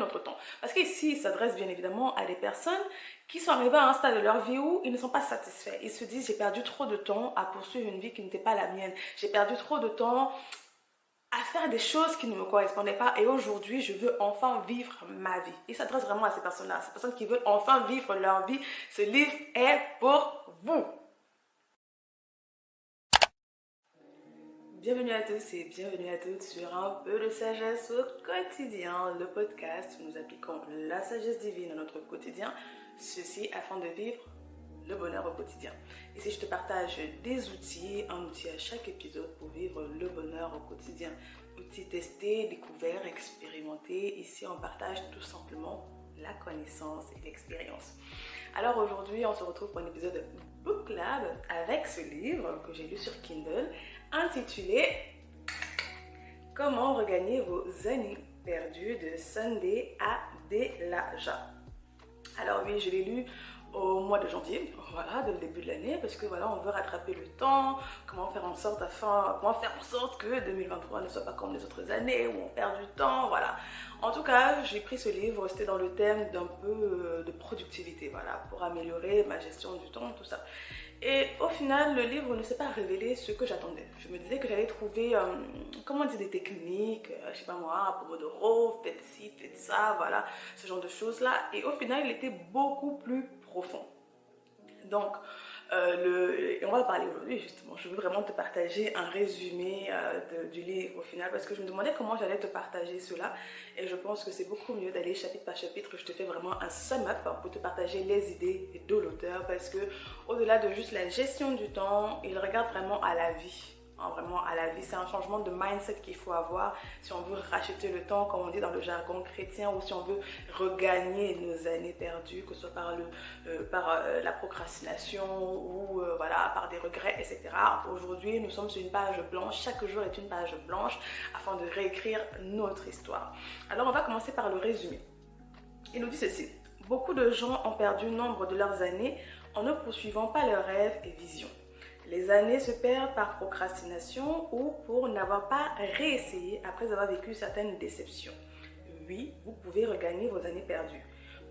notre temps. Parce qu'ici, il s'adresse bien évidemment à des personnes qui sont arrivées à un stade de leur vie où ils ne sont pas satisfaits. Ils se disent, j'ai perdu trop de temps à poursuivre une vie qui n'était pas la mienne. J'ai perdu trop de temps à faire des choses qui ne me correspondaient pas et aujourd'hui je veux enfin vivre ma vie. Il s'adresse vraiment à ces personnes-là, ces personnes qui veulent enfin vivre leur vie. Ce livre est pour vous. Bienvenue à tous et bienvenue à toutes sur Un peu de sagesse au quotidien, le podcast où nous appliquons la sagesse divine à notre quotidien, ceci afin de vivre le bonheur au quotidien. Ici, je te partage des outils, un outil à chaque épisode pour vivre le bonheur au quotidien. Outils testés, découverts, expérimentés. Ici, on partage tout simplement la connaissance et l'expérience. Alors aujourd'hui, on se retrouve pour un épisode Book Club avec ce livre que j'ai lu sur Kindle intitulé Comment regagner vos années perdues de Sunday Adelaja. Alors oui, je l'ai lu au mois de janvier, voilà, dès le début de l'année, parce que voilà, on veut rattraper le temps, comment faire en sorte que 2023 ne soit pas comme les autres années où on perd du temps, voilà. En tout cas, j'ai pris ce livre, c'était dans le thème d'un peu de productivité, voilà, pour améliorer ma gestion du temps, tout ça. Et au final, le livre ne s'est pas révélé ce que j'attendais. Je me disais que j'allais trouver, comment dire, des techniques, je sais pas moi, Pomodoro, faites ci, faites ça, voilà, ce genre de choses-là. Et au final, il était beaucoup plus profond. Donc, on va parler aujourd'hui justement, je veux vraiment te partager un résumé du livre au final parce que je me demandais comment j'allais te partager cela et je pense que c'est beaucoup mieux d'aller chapitre par chapitre. Je te fais vraiment un sum-up pour te partager les idées de l'auteur parce que au-delà de juste la gestion du temps, il regarde vraiment à la vie. Vraiment à la vie, c'est un changement de mindset qu'il faut avoir si on veut racheter le temps, comme on dit dans le jargon chrétien, ou si on veut regagner nos années perdues, que ce soit par la procrastination ou voilà, par des regrets, etc. Aujourd'hui, nous sommes sur une page blanche, chaque jour est une page blanche afin de réécrire notre histoire. Alors on va commencer par le résumé. Il nous dit ceci: beaucoup de gens ont perdu nombre de leurs années en ne poursuivant pas leurs rêves et visions. Les années se perdent par procrastination ou pour n'avoir pas réessayé après avoir vécu certaines déceptions. Oui, vous pouvez regagner vos années perdues.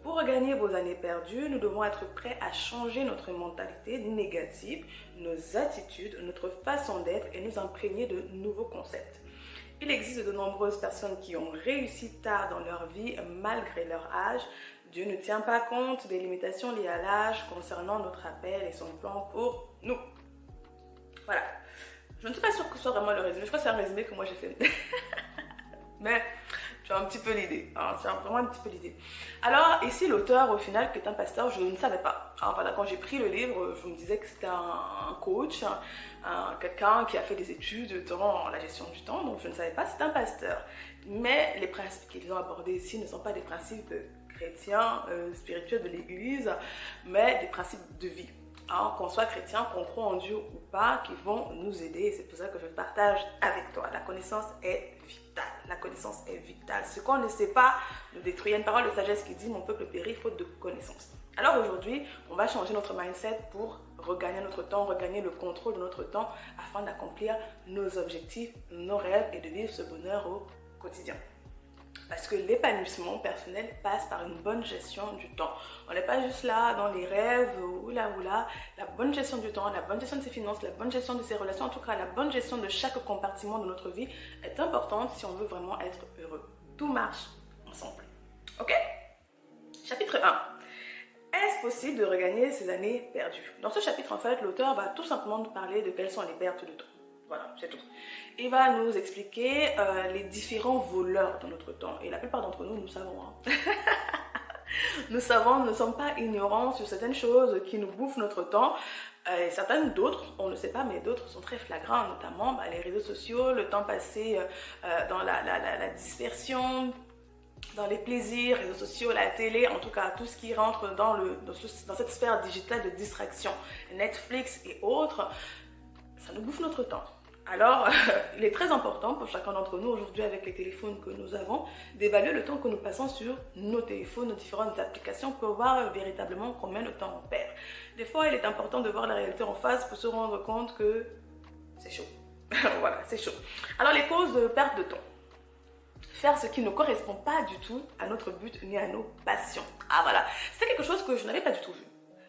Pour regagner vos années perdues, nous devons être prêts à changer notre mentalité négative, nos attitudes, notre façon d'être et nous imprégner de nouveaux concepts. Il existe de nombreuses personnes qui ont réussi tard dans leur vie malgré leur âge. Dieu ne tient pas compte des limitations liées à l'âge concernant notre appel et son plan pour nous. Voilà, je ne suis pas sûre que ce soit vraiment le résumé, je crois que c'est un résumé que moi j'ai fait. Mais tu as un petit peu l'idée, hein, tu as vraiment un petit peu l'idée. Alors ici l'auteur au final qui est un pasteur, je ne savais pas. Hein, voilà, quand j'ai pris le livre, je me disais que c'était un coach, quelqu'un qui a fait des études dans la gestion du temps, donc je ne savais pas, c'est un pasteur. Mais les principes qu'ils ont abordés ici ne sont pas des principes chrétiens, spirituels de l'église, mais des principes de vie. Hein, qu'on soit chrétien, qu'on croit en Dieu ou pas, qui vont nous aider. C'est pour ça que je le partage avec toi. La connaissance est vitale. La connaissance est vitale. Ce qu'on ne sait pas nous détruit. Il y a une parole de sagesse qui dit: mon peuple périt faute de connaissance. Alors aujourd'hui, on va changer notre mindset pour regagner notre temps, regagner le contrôle de notre temps afin d'accomplir nos objectifs, nos rêves et de vivre ce bonheur au quotidien. Parce que l'épanouissement personnel passe par une bonne gestion du temps. On n'est pas juste là dans les rêves, oula. La bonne gestion du temps, la bonne gestion de ses finances, la bonne gestion de ses relations, en tout cas la bonne gestion de chaque compartiment de notre vie est importante si on veut vraiment être heureux. Tout marche ensemble. Ok? Chapitre 1. Est-ce possible de regagner ses années perdues? Dans ce chapitre, en fait, l'auteur va tout simplement nous parler de quelles sont les pertes de temps. Voilà, c'est tout. Il va nous expliquer les différents voleurs de notre temps. Et la plupart d'entre nous, nous savons. Hein. Nous savons, nous ne sommes pas ignorants sur certaines choses qui nous bouffent notre temps. Et certaines d'autres, on ne sait pas, mais d'autres sont très flagrants, notamment les réseaux sociaux, le temps passé dans la dispersion, dans les plaisirs, réseaux sociaux, la télé, en tout cas tout ce qui rentre dans cette sphère digitale de distraction, Netflix et autres, ça nous bouffe notre temps. Alors, il est très important pour chacun d'entre nous aujourd'hui avec les téléphones que nous avons d'évaluer le temps que nous passons sur nos téléphones, nos différentes applications pour voir véritablement combien de temps on perd. Des fois, il est important de voir la réalité en face pour se rendre compte que c'est chaud. Voilà, c'est chaud. Alors, les causes de perte de temps. faire ce qui ne correspond pas du tout à notre but ni à nos passions. Ah voilà, c'est quelque chose que je n'avais pas du tout vu.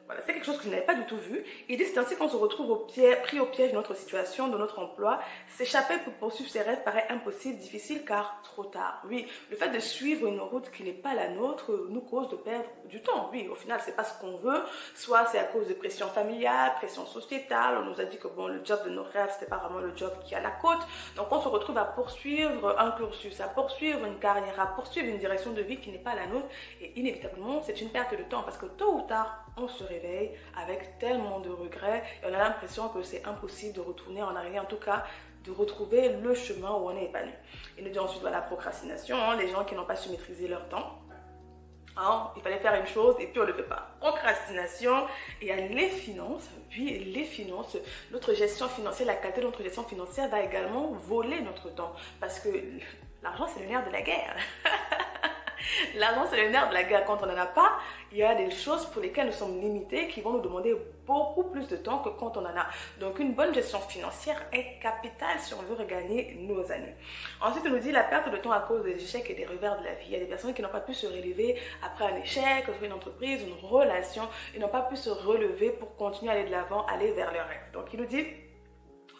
Voilà, c'est quelque chose que je n'avais pas du tout vu. Et c'est ainsi qu'on se retrouve pris au piège de notre situation, de notre emploi. S'échapper pour poursuivre ses rêves paraît impossible, difficile car trop tard. Oui, le fait de suivre une route qui n'est pas la nôtre nous cause de perdre du temps. Oui, au final, c'est pas ce qu'on veut. Soit c'est à cause de pression familiale, pression sociétale. On nous a dit que bon, le job de nos rêves, c'était pas vraiment le job qui est à la côte. Donc on se retrouve à poursuivre un cursus, à poursuivre une carrière, à poursuivre une direction de vie qui n'est pas la nôtre. Et inévitablement, c'est une perte de temps parce que tôt ou tard, on se réveille avec tellement de regrets et on a l'impression que c'est impossible de retourner en arrière, en tout cas de retrouver le chemin où on est épanoui. Il nous dit ensuite la procrastination, les gens qui n'ont pas su maîtriser leur temps. Il fallait faire une chose et puis on ne le fait pas. Procrastination. Et à les finances, oui, les finances, notre gestion financière, la qualité de notre gestion financière va également voler notre temps parce que l'argent c'est le nerf de la guerre. L'argent, c'est le nerf de la guerre. Quand on n'en a pas, il y a des choses pour lesquelles nous sommes limités qui vont nous demander beaucoup plus de temps que quand on en a. Donc, une bonne gestion financière est capitale si on veut regagner nos années. Ensuite, on nous dit la perte de temps à cause des échecs et des revers de la vie. Il y a des personnes qui n'ont pas pu se relever après un échec, une entreprise, une relation. Ils n'ont pas pu se relever pour continuer à aller de l'avant, aller vers leurs rêves. Donc, il nous dit...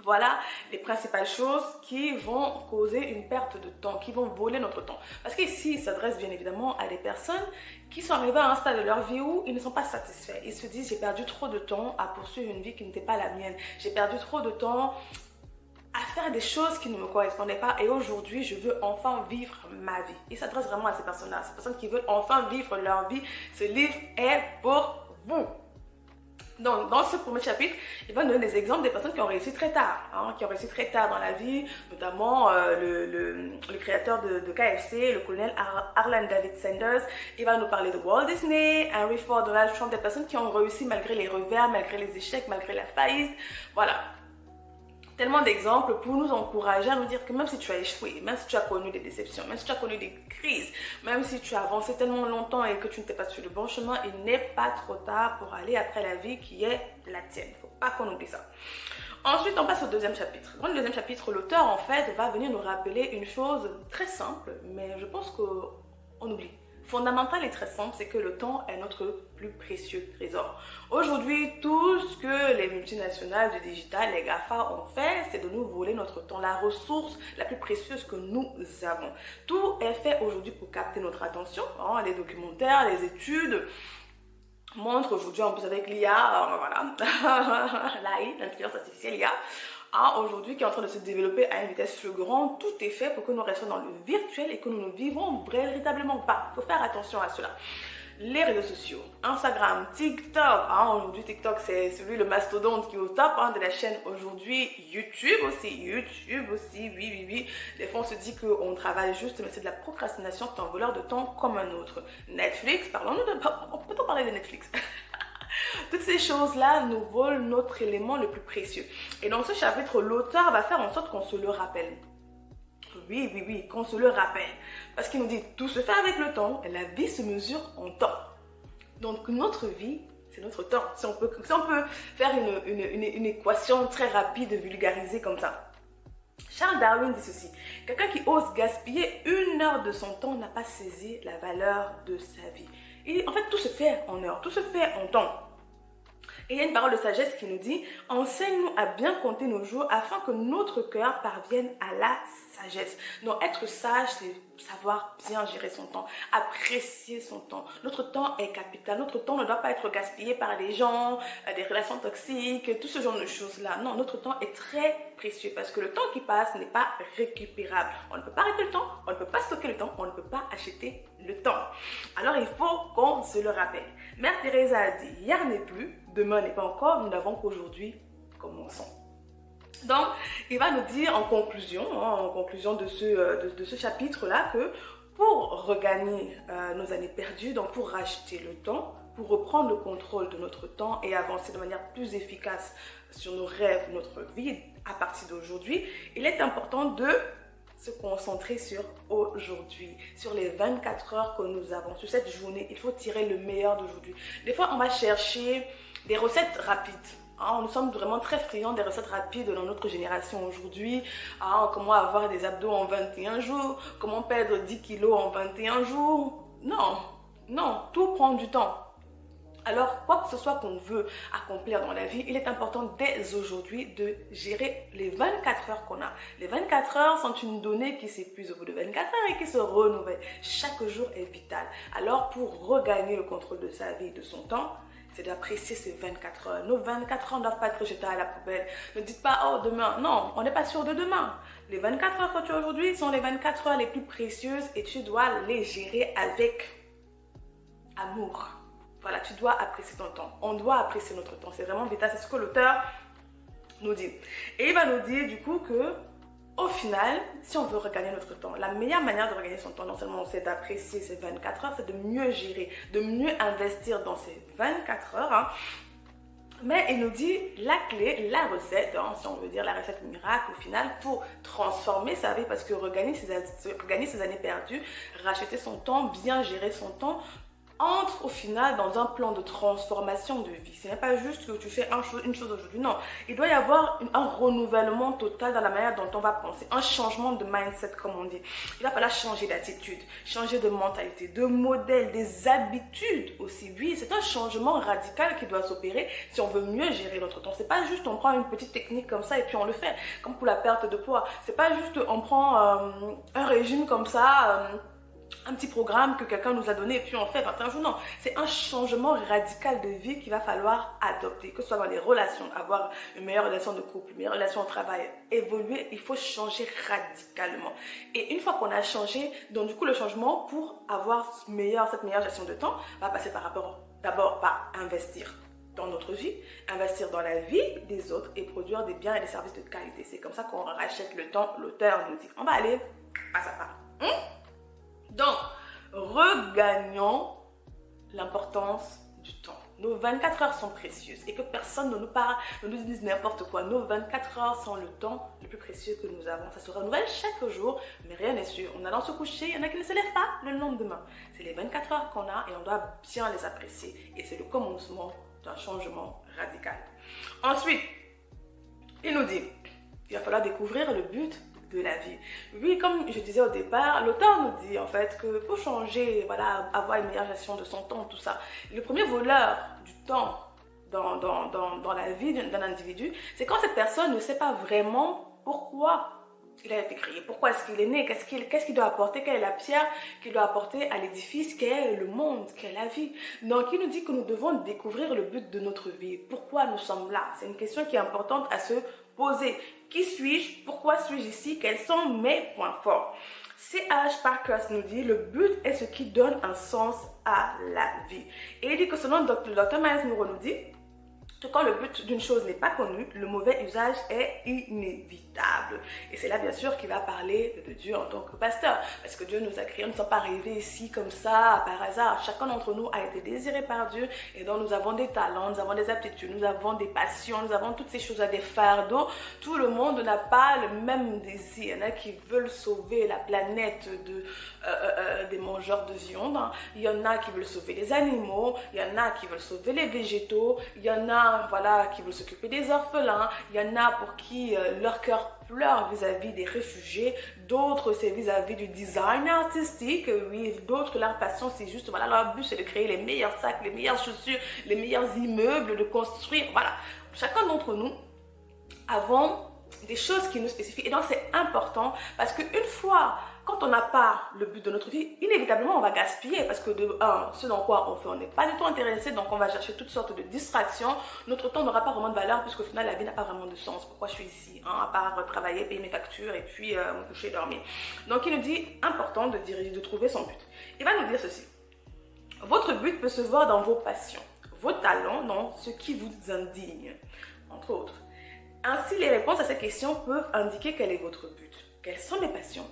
Voilà les principales choses qui vont causer une perte de temps, qui vont voler notre temps. Parce qu'ici, il s'adresse bien évidemment à des personnes qui sont arrivées à un stade de leur vie où ils ne sont pas satisfaits. Ils se disent, j'ai perdu trop de temps à poursuivre une vie qui n'était pas la mienne. J'ai perdu trop de temps à faire des choses qui ne me correspondaient pas et aujourd'hui, je veux enfin vivre ma vie. Il s'adresse vraiment à ces personnes-là, ces personnes qui veulent enfin vivre leur vie. Ce livre est pour vous. Donc, dans ce premier chapitre, il va nous donner des exemples des personnes qui ont réussi très tard, qui ont réussi très tard dans la vie, notamment le créateur de KFC, le colonel Harlan David Sanders. Il va nous parler de Walt Disney, Henry Ford, Donald Trump, des personnes qui ont réussi malgré les revers, malgré les échecs, malgré la faillite. Voilà. Tellement d'exemples pour nous encourager à nous dire que même si tu as échoué, même si tu as connu des déceptions, même si tu as connu des crises, même si tu as avancé tellement longtemps et que tu n'étais pas sur le bon chemin, il n'est pas trop tard pour aller après la vie qui est la tienne. Il ne faut pas qu'on oublie ça. Ensuite, on passe au deuxième chapitre. Dans le deuxième chapitre, l'auteur, en fait, va venir nous rappeler une chose très simple, mais je pense qu'on oublie. Fondamental et très simple, c'est que le temps est notre plus précieux trésor. Aujourd'hui, tout ce que les multinationales du digital, les GAFA ont fait, c'est de nous voler notre temps, la ressource la plus précieuse que nous avons. Tout est fait aujourd'hui pour capter notre attention. Les documentaires, les études montrent aujourd'hui, en plus avec l'IA, voilà, l'AI, l'intelligence artificielle, l'IA, aujourd'hui qui est en train de se développer à une vitesse fulgurante, tout est fait pour que nous restions dans le virtuel et que nous ne vivons véritablement pas. Il faut faire attention à cela. Les réseaux sociaux, Instagram, TikTok, aujourd'hui TikTok c'est celui, le mastodonte qui est au top de la chaîne aujourd'hui, YouTube aussi, oui. Des fois on se dit qu'on travaille juste, mais c'est de la procrastination, c'est un voleur de temps comme un autre. Netflix, on peut parler de Netflix. Toutes ces choses-là nous volent notre élément le plus précieux. Et dans ce chapitre, l'auteur va faire en sorte qu'on se le rappelle. Oui, qu'on se le rappelle. Parce qu'il nous dit, tout se fait avec le temps, et la vie se mesure en temps. Donc notre vie, c'est notre temps. Si on peut faire une équation très rapide, vulgarisée comme ça. Charles Darwin dit ceci, quelqu'un qui ose gaspiller 1 heure de son temps n'a pas saisi la valeur de sa vie. Et en fait, tout se fait en heure, tout se fait en temps. Et il y a une parole de sagesse qui nous dit « Enseigne-nous à bien compter nos jours afin que notre cœur parvienne à la sagesse. » Donc, être sage, c'est savoir bien gérer son temps, apprécier son temps. Notre temps est capital. Notre temps ne doit pas être gaspillé par des gens, des relations toxiques, tout ce genre de choses-là. Non, notre temps est très précieux parce que le temps qui passe n'est pas récupérable. On ne peut pas arrêter le temps, on ne peut pas stocker le temps, on ne peut pas acheter le temps. Alors, il faut qu'on se le rappelle. Mère Teresa a dit « Hier n'est plus, demain n'est pas encore, nous n'avons qu'aujourd'hui, commençons. » Donc, il va nous dire en conclusion de ce chapitre-là que pour regagner nos années perdues, donc pour racheter le temps, pour reprendre le contrôle de notre temps et avancer de manière plus efficace sur nos rêves, notre vie à partir d'aujourd'hui, il est important de se concentrer sur aujourd'hui, sur les 24 heures que nous avons, sur cette journée. Il faut tirer le meilleur d'aujourd'hui. Des fois, on va chercher des recettes rapides. Nous sommes vraiment très friands des recettes rapides dans notre génération aujourd'hui. Comment avoir des abdos en 21 jours, comment perdre 10 kilos en 21 jours. Non, tout prend du temps. Alors, quoi que ce soit qu'on veut accomplir dans la vie, il est important dès aujourd'hui de gérer les 24 heures qu'on a. Les 24 heures sont une donnée qui s'épuise au bout de 24 heures et qui se renouvelle. Chaque jour est vital. Alors, pour regagner le contrôle de sa vie et de son temps, c'est d'apprécier ces 24 heures. Nos 24 heures ne doivent pas être jetées à la poubelle. Ne dites pas, oh, demain. Non, on n'est pas sûr de demain. Les 24 heures que tu as aujourd'hui sont les 24 heures les plus précieuses et tu dois les gérer avec amour. Voilà, tu dois apprécier ton temps. On doit apprécier notre temps. C'est vraiment vital. C'est ce que l'auteur nous dit. Et il va nous dire du coup que, au final, si on veut regagner notre temps, la meilleure manière de regagner son temps, non seulement c'est d'apprécier ces 24 heures, c'est de mieux gérer, de mieux investir dans ces 24 heures. Mais il nous dit la clé, la recette, si on veut dire la recette miracle au final, pour transformer sa vie, parce que regagner ses années perdues, racheter son temps, bien gérer son temps, entre au final dans un plan de transformation de vie. Ce n'est pas juste que tu fais une chose aujourd'hui, non. Il doit y avoir un renouvellement total dans la manière dont on va penser, un changement de mindset comme on dit. Il va falloir changer d'attitude, changer de mentalité, de modèle, des habitudes aussi. Oui, c'est un changement radical qui doit s'opérer si on veut mieux gérer notre temps. C'est pas juste on prend une petite technique comme ça et puis on le fait, comme pour la perte de poids. C'est pas juste on prend un régime comme ça, un petit programme que quelqu'un nous a donné et puis on fait 21 jours. Non, c'est un changement radical de vie qu'il va falloir adopter, que ce soit dans les relations, avoir une meilleure relation de couple, une meilleure relation au travail, évoluer, il faut changer radicalement. Et une fois qu'on a changé, donc du coup le changement pour avoir cette meilleure gestion de temps va passer d'abord par investir dans notre vie, investir dans la vie des autres et produire des biens et des services de qualité. C'est comme ça qu'on rachète le temps, l'auteur nous dit. On va aller pas à pas. Donc, regagnons l'importance du temps. Nos 24 heures sont précieuses et que personne ne nous parle, ne nous dise n'importe quoi. Nos 24 heures sont le temps le plus précieux que nous avons. Ça se renouvelle chaque jour, mais rien n'est sûr. En allant se coucher, il y en a qui ne se lèvent pas le lendemain. C'est les 24 heures qu'on a et on doit bien les apprécier. Et c'est le commencement d'un changement radical. Ensuite, il nous dit, il va falloir découvrir le but de la vie. Oui, comme je disais au départ, l'auteur nous dit en fait que pour changer, voilà, avoir une meilleure gestion de son temps, tout ça, le premier voleur du temps dans la vie d'un individu, c'est quand cette personne ne sait pas vraiment pourquoi il a été créé, pourquoi est-ce qu'il est né, qu'est-ce qu'il doit apporter, quelle est la pierre qu'il doit apporter à l'édifice, qu'est le monde, qu'est la vie. Donc il nous dit que nous devons découvrir le but de notre vie, pourquoi nous sommes là. C'est une question qui est importante à se poser. Qui suis-je? Pourquoi suis-je ici? Quels sont mes points forts? C.H. Parkhurst nous dit, le but est ce qui donne un sens à la vie. Et il dit que selon le Dr. Miles Monroe nous dit, que quand le but d'une chose n'est pas connu, le mauvais usage est inévitable. Et c'est là bien sûr qu'il va parler de Dieu en tant que pasteur. Parce que Dieu nous a créés, nous ne sommes pas arrivés ici comme ça, par hasard. Chacun d'entre nous a été désiré par Dieu. Et donc nous avons des talents, nous avons des aptitudes, nous avons des passions, nous avons toutes ces choses, des fardeaux. Tout le monde n'a pas le même désir. Il y en a qui veulent sauver la planète des mangeurs de viande. Il y en a qui veulent sauver les animaux. Il y en a qui veulent sauver les végétaux. Il y en a qui veulent s'occuper des orphelins, il y en a pour qui leur cœur pleure vis-à-vis des réfugiés, d'autres c'est vis-à-vis du design artistique, oui, d'autres leur passion c'est juste, voilà, leur but c'est de créer les meilleurs sacs, les meilleures chaussures, les meilleurs immeubles, de construire, voilà. Chacun d'entre nous avons des choses qui nous spécifient et donc c'est important parce qu'une fois quand on n'a pas le but de notre vie, inévitablement on va gaspiller parce que de un, ce dans quoi on fait, on n'est pas du tout intéressé, donc on va chercher toutes sortes de distractions. Notre temps n'aura pas vraiment de valeur puisqu'au final la vie n'a pas vraiment de sens. Pourquoi je suis ici, à part travailler, payer mes factures et puis me coucher, dormir. Donc il nous dit important de trouver son but. Il va nous dire ceci. Votre but peut se voir dans vos passions, vos talents, dans ce qui vous indigne, entre autres. Ainsi, les réponses à ces questions peuvent indiquer quel est votre but. Quelles sont mes passions?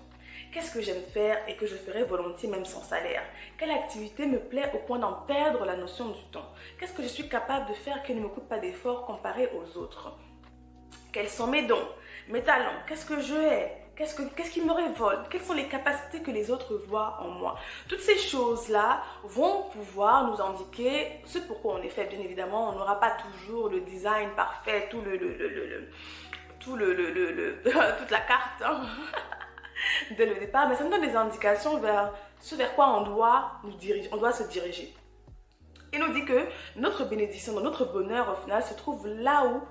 Qu'est-ce que j'aime faire et que je ferais volontiers même sans salaire? Quelle activité me plaît au point d'en perdre la notion du temps? Qu'est-ce que je suis capable de faire qui ne me coûte pas d'effort comparé aux autres? Quels sont mes dons, mes talents? Qu'est-ce que je hais? Qu'est-ce qui me révolte? Quelles sont les capacités que les autres voient en moi? Toutes ces choses-là vont pouvoir nous indiquer ce pourquoi on est fait. Bien évidemment, on n'aura pas toujours le design parfait, toute la carte hein, dès le départ, mais ça nous donne des indications vers ce vers quoi on doit se diriger. Il nous dit que notre bénédiction, notre bonheur au final se trouve là où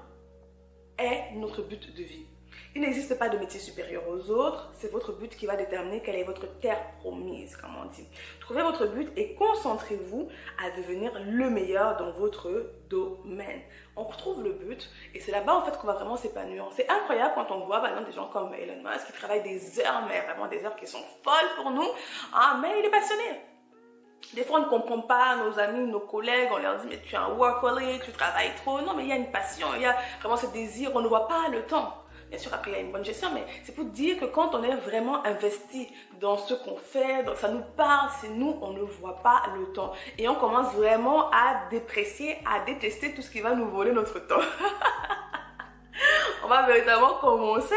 est notre but de vie. Il n'existe pas de métier supérieur aux autres, c'est votre but qui va déterminer quelle est votre terre promise, comme on dit. Trouvez votre but et concentrez-vous à devenir le meilleur dans votre domaine. On retrouve le but et c'est là-bas en fait qu'on va vraiment s'épanouir. C'est incroyable quand on voit par exemple des gens comme Elon Musk qui travaillent des heures, mais vraiment des heures qui sont folles pour nous, ah, mais il est passionné. Des fois, on ne comprend pas nos amis, nos collègues, on leur dit mais tu es un workaholic, tu travailles trop. Non, mais il y a une passion, il y a vraiment ce désir, on ne voit pas le temps. Bien sûr, après, il y a une bonne gestion, mais c'est pour dire que quand on est vraiment investi dans ce qu'on fait, donc ça nous parle, c'est nous, on ne voit pas le temps. Et on commence vraiment à déprécier, à détester tout ce qui va nous voler notre temps. On va véritablement commencer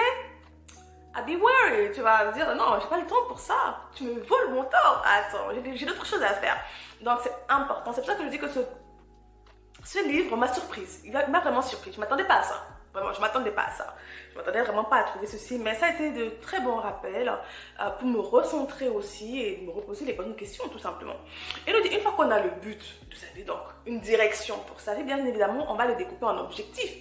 à be worried. Tu vas me dire, non, j'ai pas le temps pour ça. Tu me voles mon temps. Attends, j'ai d'autres choses à faire. Donc, c'est important. C'est pour ça que je dis que ce livre m'a surprise. Il m'a vraiment surprise. Je ne m'attendais pas à ça. Vraiment, je ne m'attendais pas à ça. Je ne m'attendais vraiment pas à trouver ceci. Mais ça a été de très bons rappels pour me recentrer aussi et me reposer les bonnes questions, tout simplement. Et une fois qu'on a le but de sa vie, donc une direction pour sa vie, bien évidemment, on va le découper en objectifs.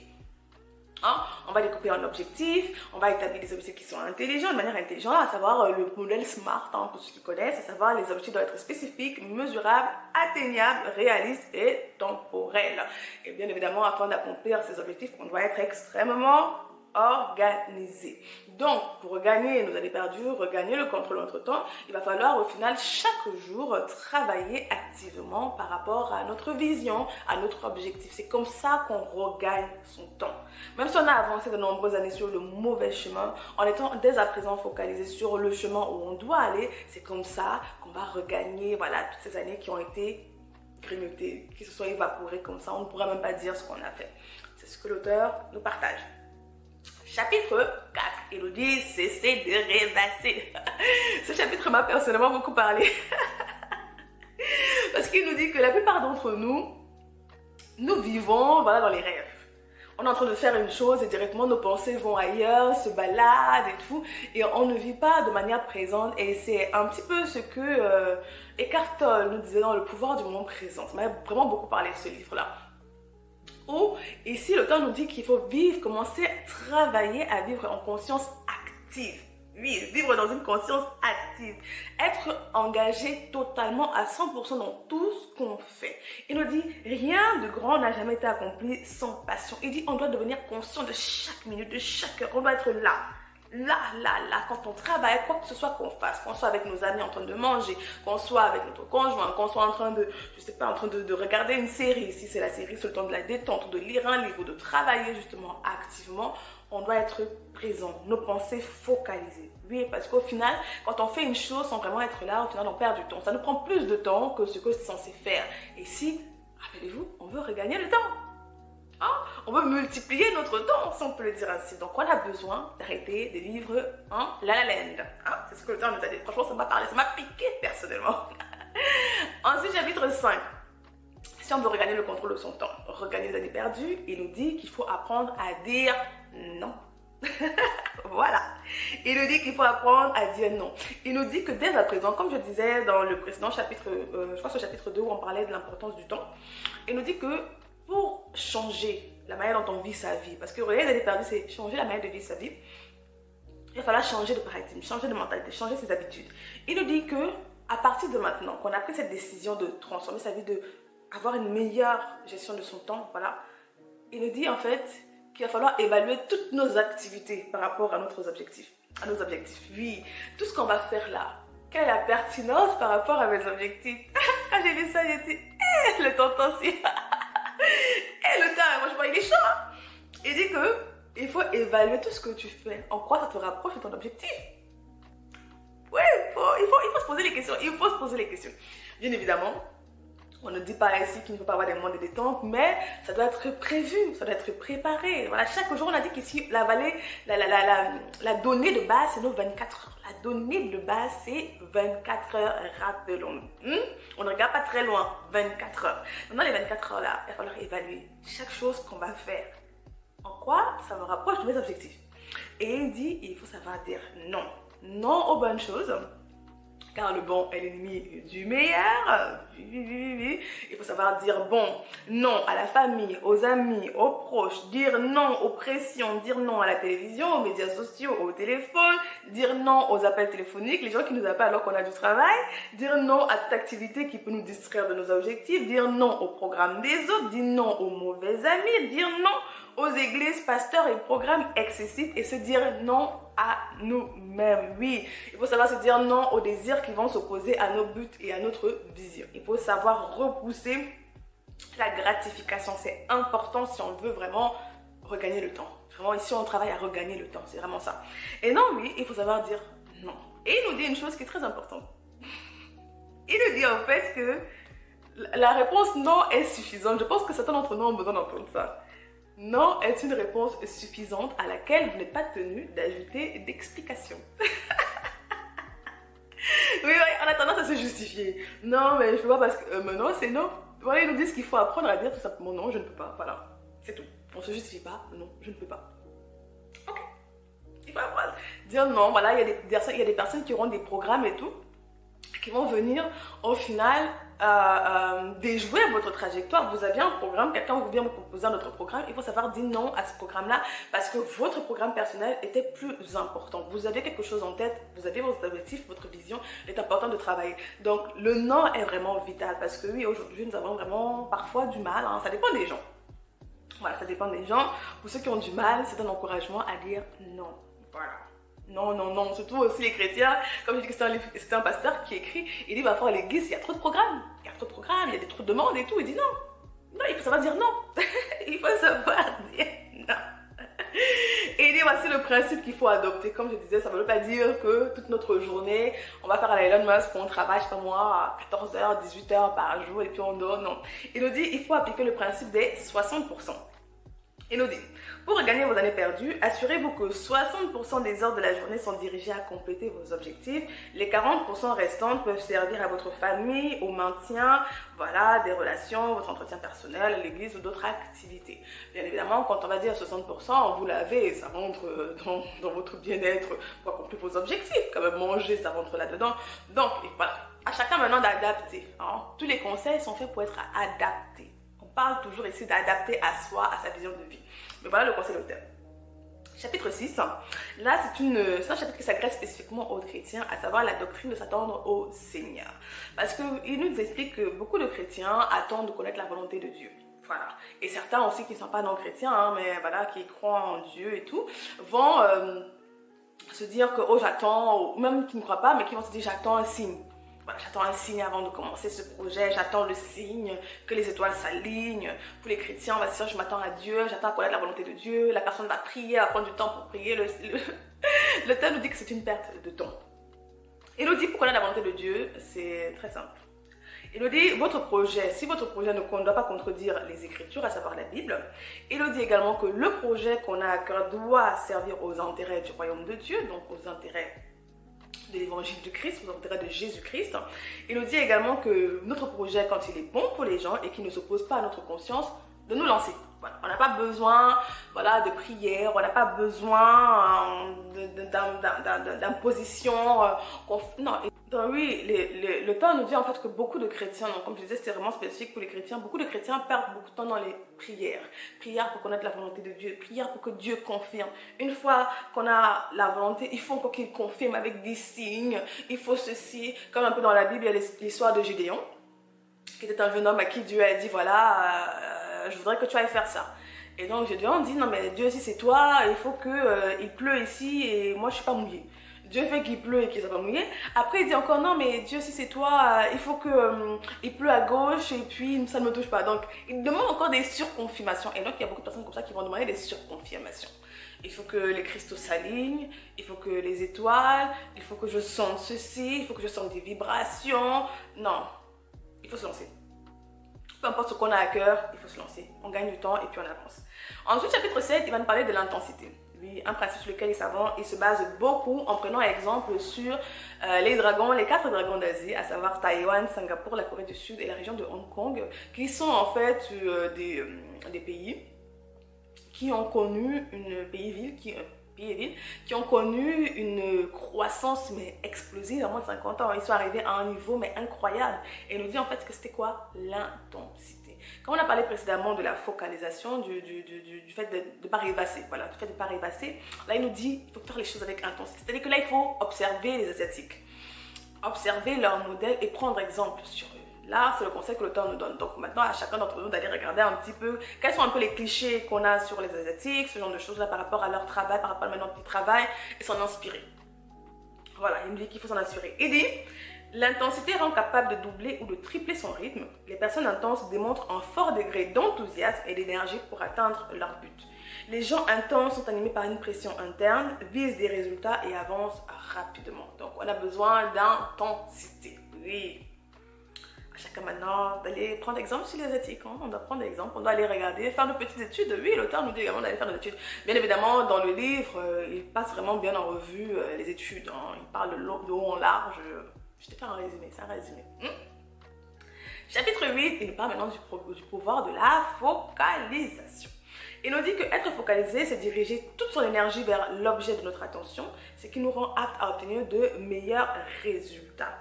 Hein? On va découper en objectifs, on va établir des objectifs qui sont intelligents, de manière intelligente, à savoir le modèle SMART, hein, pour ceux qui connaissent, à savoir les objectifs doivent être spécifiques, mesurables, atteignables, réalistes et temporels. Et bien évidemment, afin d'accomplir ces objectifs, on doit être extrêmement organisé. Donc, pour regagner nos années perdues, regagner le contrôle de notre temps, il va falloir au final chaque jour travailler activement par rapport à notre vision, à notre objectif. C'est comme ça qu'on regagne son temps. Même si on a avancé de nombreuses années sur le mauvais chemin, en étant dès à présent focalisé sur le chemin où on doit aller, c'est comme ça qu'on va regagner voilà, toutes ces années qui ont été grignotées, qui se sont évaporées comme ça. On ne pourra même pas dire ce qu'on a fait. C'est ce que l'auteur nous partage. Chapitre 4, Élodie, cessez de rêvasser. Ce chapitre m'a personnellement beaucoup parlé. Parce qu'il nous dit que la plupart d'entre nous, nous vivons voilà, dans les rêves. On est en train de faire une chose et directement nos pensées vont ailleurs, se baladent et tout. Et on ne vit pas de manière présente. Et c'est un petit peu ce que Eckhart Tolle nous disait dans Le pouvoir du moment présent. Ça m'a vraiment beaucoup parlé de ce livre-là. Ou ici, l'auteur nous dit qu'il faut vivre, commencer à travailler à vivre en conscience active. Oui, vivre dans une conscience active. Être engagé totalement à 100% dans tout ce qu'on fait. Il nous dit, rien de grand n'a jamais été accompli sans passion. Il dit, on doit devenir conscient de chaque minute, de chaque heure. On doit être là. Là, quand on travaille, quoi que ce soit qu'on fasse, qu'on soit avec nos amis en train de manger, qu'on soit avec notre conjoint, qu'on soit en train de, je sais pas, en train de regarder une série, si c'est la série, c'est le temps de la détente, de lire un livre, de travailler justement activement, on doit être présent, nos pensées focalisées. Oui, parce qu'au final, quand on fait une chose sans vraiment être là, au final, on perd du temps. Ça nous prend plus de temps que ce que c'est censé faire. Et si, rappelez-vous, on veut regagner le temps. Hein? On veut multiplier notre temps, si on peut le dire ainsi. Donc, on a besoin d'arrêter de vivre en La La Land. Hein? C'est ce que l'auteur nous a dit. Franchement, ça m'a parlé, ça m'a piqué personnellement. Ensuite, chapitre 5. Si on veut regagner le contrôle de son temps, regagner les années perdues, il nous dit qu'il faut apprendre à dire non. Voilà. Il nous dit qu'il faut apprendre à dire non. Il nous dit que dès à présent, comme je disais dans le précédent chapitre, je crois que c'est au chapitre 2 où on parlait de l'importance du temps, il nous dit que pour changer la manière dont on vit sa vie, parce que regagner les années perdues, c'est changer la manière de vivre sa vie, il va falloir changer de paradigme, changer de mentalité, changer ses habitudes. Il nous dit que à partir de maintenant, qu'on a pris cette décision de transformer sa vie, de avoir une meilleure gestion de son temps, voilà, il nous dit en fait qu'il va falloir évaluer toutes nos activités par rapport à nos objectifs. Oui, tout ce qu'on va faire là, quelle est la pertinence par rapport à mes objectifs? Quand j'ai vu ça, j'ai dit, le tonton si. Le temps, franchement, il est chaud. Hein? Il dit qu'il faut évaluer tout ce que tu fais. En quoi ça te rapproche de ton objectif? Oui, il faut se poser les questions. Il faut se poser les questions. Bien évidemment, On ne dit pas ici qu'il ne faut pas avoir des moments de détente, mais ça doit être prévu, ça doit être préparé. Voilà, chaque jour, on a dit qu'ici, la donnée de base, c'est nos 24 heures. La donnée de base, c'est 24 heures, rappelons. On ne regarde pas très loin, 24 heures. Dans les 24 heures là, il va falloir évaluer chaque chose qu'on va faire. En quoi ça me rapproche de mes objectifs. Et il dit, il faut savoir dire non. Non aux bonnes choses. Car le bon est l'ennemi du meilleur. Il faut savoir dire bon, non à la famille, aux amis, aux proches, dire non aux pressions, dire non à la télévision, aux médias sociaux, au téléphone, dire non aux appels téléphoniques, les gens qui nous appellent alors qu'on a du travail, dire non à toute activité qui peut nous distraire de nos objectifs, dire non au programme des autres, dire non aux mauvais amis, dire non aux églises, pasteurs et programmes excessifs et se dire non à nous-mêmes. Oui, il faut savoir se dire non aux désirs qui vont s'opposer à nos buts et à notre vision. Il faut savoir repousser la gratification. C'est important si on veut vraiment regagner le temps. Vraiment, ici, on travaille à regagner le temps. C'est vraiment ça. Et non, oui, il faut savoir dire non. Et il nous dit une chose qui est très importante. Il nous dit en fait que la réponse non est suffisante. Je pense que certains d'entre nous ont besoin d'entendre ça. Non est une réponse suffisante à laquelle vous n'êtes pas tenu d'ajouter d'explications. Oui, on a tendance à se justifier. Non, mais je peux pas parce que non, c'est non. Voilà, ils nous disent qu'il faut apprendre à dire tout simplement non, je ne peux pas. Voilà, c'est tout. On ne se justifie pas, non, je ne peux pas. Ok. Il faut apprendre. Dire non, voilà, il y a des personnes qui auront des programmes et tout, qui vont venir au final déjouer votre trajectoire. Vous avez un programme, quelqu'un vient vous proposer un autre programme, il faut savoir dire non à ce programme-là parce que votre programme personnel était plus important. Vous avez quelque chose en tête, vous avez vos objectifs, votre vision, il est important de travailler. Donc le non est vraiment vital parce que oui, aujourd'hui nous avons vraiment parfois du mal, hein, ça dépend des gens. Voilà, ça dépend des gens. Pour ceux qui ont du mal, c'est un encouragement à dire non. Voilà. Non, non, non, surtout aussi les chrétiens, comme je dis que c'est un pasteur qui écrit, il dit parfois à l'église, il y a trop de programmes, il y a trop de programmes, il y a trop de demandes et tout, il dit non, non, il faut savoir dire non, il faut savoir dire non. Et il dit voici le principe qu'il faut adopter, comme je disais, ça ne veut pas dire que toute notre journée, on va faire à la Elon Musk, qu'on travaille, je sais pas moi, à 14h, 18h par jour et puis on dort, non. Il nous dit, il faut appliquer le principe des 60%. Il nous dit, pour regagner vos années perdues, assurez-vous que 60% des heures de la journée sont dirigées à compléter vos objectifs. Les 40% restantes peuvent servir à votre famille, au maintien, voilà, des relations, votre entretien personnel, l'église ou d'autres activités. Bien évidemment, quand on va dire 60%, vous l'avez, ça rentre dans votre bien-être pour accomplir vos objectifs. Quand même manger, ça rentre là-dedans. Donc, voilà, à chacun maintenant d'adapter. Hein. Tous les conseils sont faits pour être adaptés. On parle toujours ici d'adapter à soi, à sa vision de vie. Mais voilà le conseil d'auteur. Chapitre 6. Là, c'est un chapitre qui s'adresse spécifiquement aux chrétiens, à savoir la doctrine de s'attendre au Seigneur. Parce qu'il nous explique que beaucoup de chrétiens attendent de connaître la volonté de Dieu. Voilà. Et certains aussi qui ne sont pas non chrétiens, hein, mais voilà, qui croient en Dieu et tout, vont se dire que oh j'attends, ou même qui ne croient pas, mais qui vont se dire j'attends un signe. Voilà, j'attends un signe avant de commencer ce projet, j'attends le signe, que les étoiles s'alignent. Pour les chrétiens, on va se dire, je m'attends à Dieu, j'attends à connaître la volonté de Dieu, la personne va prier, va prendre du temps pour prier. Le texte nous dit que c'est une perte de temps. Il nous dit, pour connaître la volonté de Dieu, c'est très simple. Il nous dit, votre projet, si votre projet ne doit pas contredire les Écritures, à savoir la Bible, il nous dit également que le projet qu'on a à cœur doit servir aux intérêts du royaume de Dieu, donc aux intérêts de l'évangile du Christ, aux intérêts de Jésus-Christ. Il nous dit également que notre projet, quand il est bon pour les gens et qu'il ne s'oppose pas à notre conscience, de nous lancer. Voilà. On n'a pas besoin voilà, de prière, on n'a pas besoin d'imposition. Non. Donc, oui, le temps nous dit en fait que beaucoup de chrétiens, donc, comme je disais, c'est vraiment spécifique pour les chrétiens, beaucoup de chrétiens perdent beaucoup de temps dans les prières. Prières pour connaître la volonté de Dieu, prières pour que Dieu confirme. Une fois qu'on a la volonté, il faut encore qu'il confirme avec des signes, il faut ceci. Comme un peu dans la Bible, il y a l'histoire de Gédéon, qui était un jeune homme à qui Dieu a dit, voilà, je voudrais que tu ailles faire ça. Et donc Gédéon dit, non mais Dieu, si c'est toi, il faut qu'il pleut ici et moi je ne suis pas mouillé. Dieu fait qu'il pleut et qu'il ne soit pas mouillé. Après, il dit encore, non, mais Dieu, si c'est toi, il faut qu'il pleut à gauche et puis ça ne me touche pas. Donc, il demande encore des surconfirmations. Et donc, il y a beaucoup de personnes comme ça qui vont demander des surconfirmations. Il faut que les cristaux s'alignent, il faut que les étoiles, il faut que je sente ceci, il faut que je sente des vibrations. Non, il faut se lancer. peu importe ce qu'on a à cœur, il faut se lancer. On gagne du temps et puis on avance. Ensuite, chapitre 7, il va nous parler de l'intensité. Oui, un principe sur lequel il se base beaucoup en prenant exemple sur les 4 dragons d'Asie, à savoir Taïwan, Singapour, la Corée du Sud et la région de Hong Kong, qui sont en fait des pays qui ont connu qui ont connu une croissance mais explosive en moins de 50 ans. Ils sont arrivés à un niveau mais incroyable. Et il nous dit en fait que c'était quoi? L'intensité. Quand on a parlé précédemment de la focalisation, du fait de ne pas rêvasser, voilà, du fait de ne pas rêvasser, là il nous dit qu'il faut faire les choses avec intensité. C'est-à-dire que là il faut observer les Asiatiques, observer leur modèle et prendre exemple sur eux. Là, c'est le conseil que l'auteur nous donne. Donc maintenant, à chacun d'entre nous d'aller regarder un petit peu quels sont un peu les clichés qu'on a sur les Asiatiques, ce genre de choses-là par rapport à leur travail, par rapport à maintenant qu'ils travaillent, et s'en inspirer. Voilà, il nous dit qu'il faut s'en inspirer. Il dit, l'intensité rend capable de doubler ou de tripler son rythme. Les personnes intenses démontrent un fort degré d'enthousiasme et d'énergie pour atteindre leur but. Les gens intenses sont animés par une pression interne, visent des résultats et avancent rapidement. Donc, on a besoin d'intensité. Oui. Chacun maintenant d'aller prendre exemple sur les Asiatiques. Hein. On doit prendre exemple, on doit aller regarder, faire nos petites études. Oui, l'auteur nous dit également d'aller faire nos études. Bien évidemment, dans le livre, il passe vraiment bien en revue les études. Hein. Il parle de haut en large. Je te fais un résumé, c'est un résumé. Chapitre 8, il nous parle maintenant du pouvoir de la focalisation. Il nous dit que être focalisé, c'est diriger toute son énergie vers l'objet de notre attention, ce qui nous rend aptes à obtenir de meilleurs résultats.